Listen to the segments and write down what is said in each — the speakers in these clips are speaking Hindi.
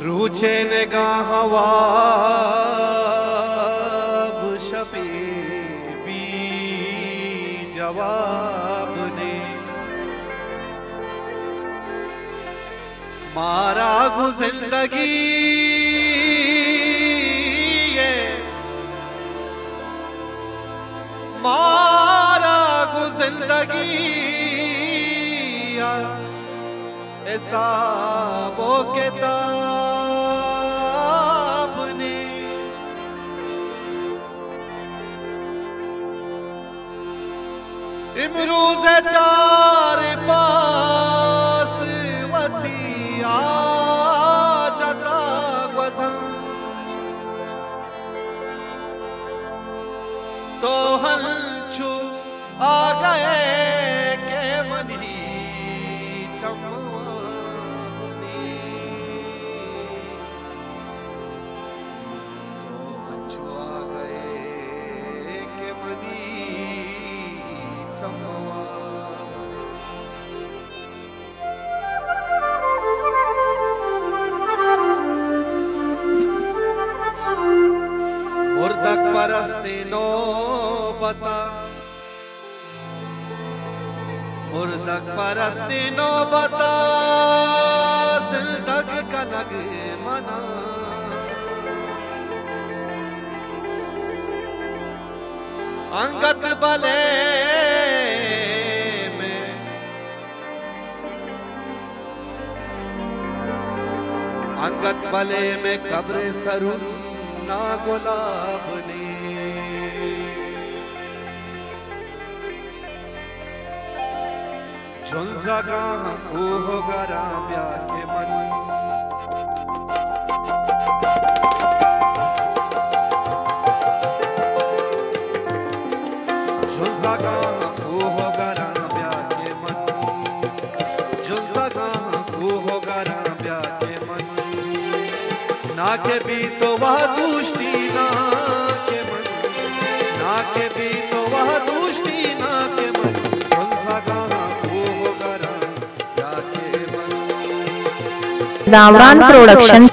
रूचे निगाहवाब शफी बी जवाब ने मारा गु जिंदगी ये मारा गु जिंदगी हिसाबो किताब ने इमरूज चार पास वती आ जता वजन तो हंचू आ गए के मनी मुर्दक परस्ती नो बता मुर्दक परस्ती नो बता जिंदग का नग मना अंगत बले में अंगत बले में कब्र सरू ना गुलाब ने झुंझगा खूह गरा ब्या के मन झुंझगा खूह गरा ब्या के मन झुंझगा खूह गरा ब्या के मन ना के भी तो वह दुष्टी ना के मन ना के भी तो वह दुष्टी ना के मन जावरान प्रोडक्शन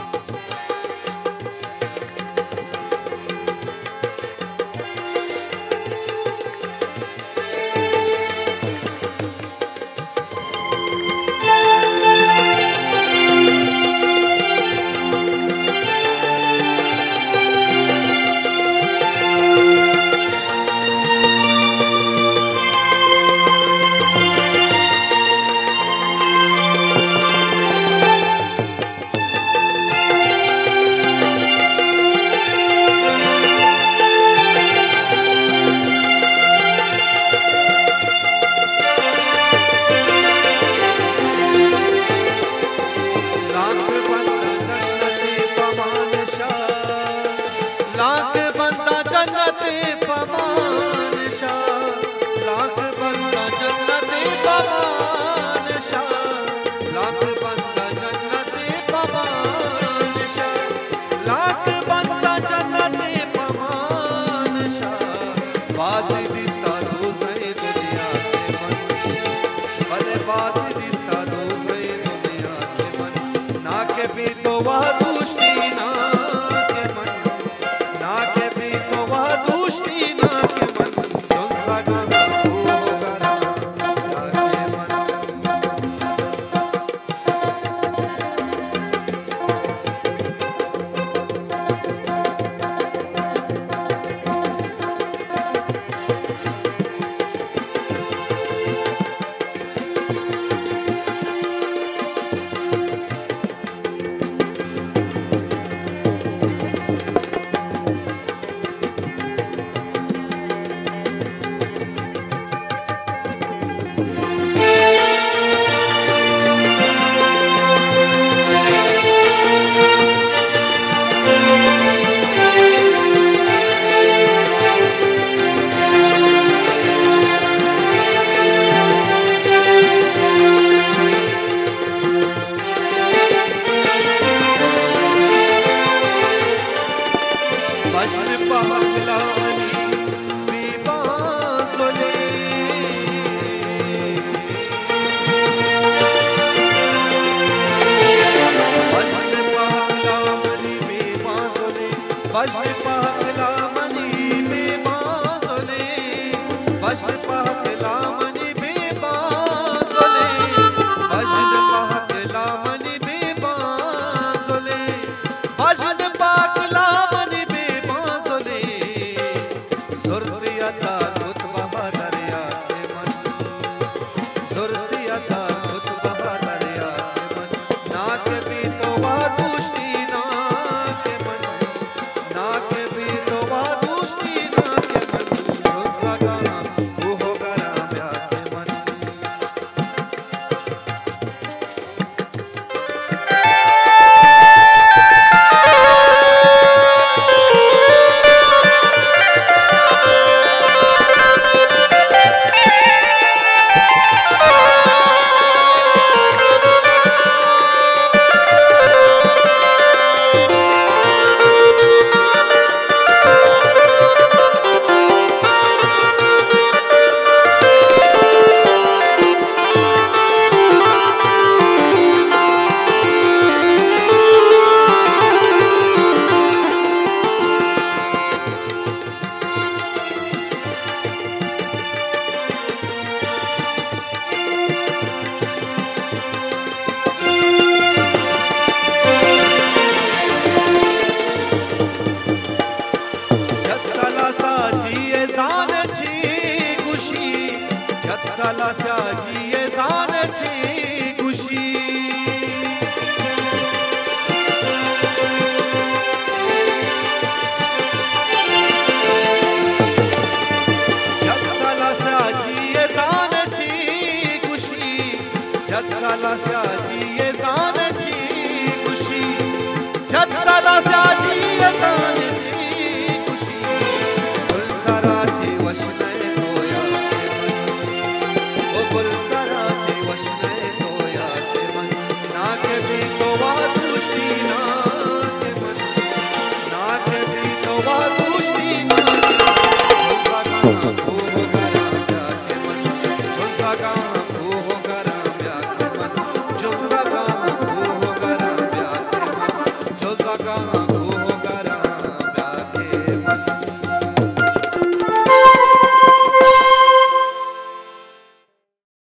छत साला से आजी असांजी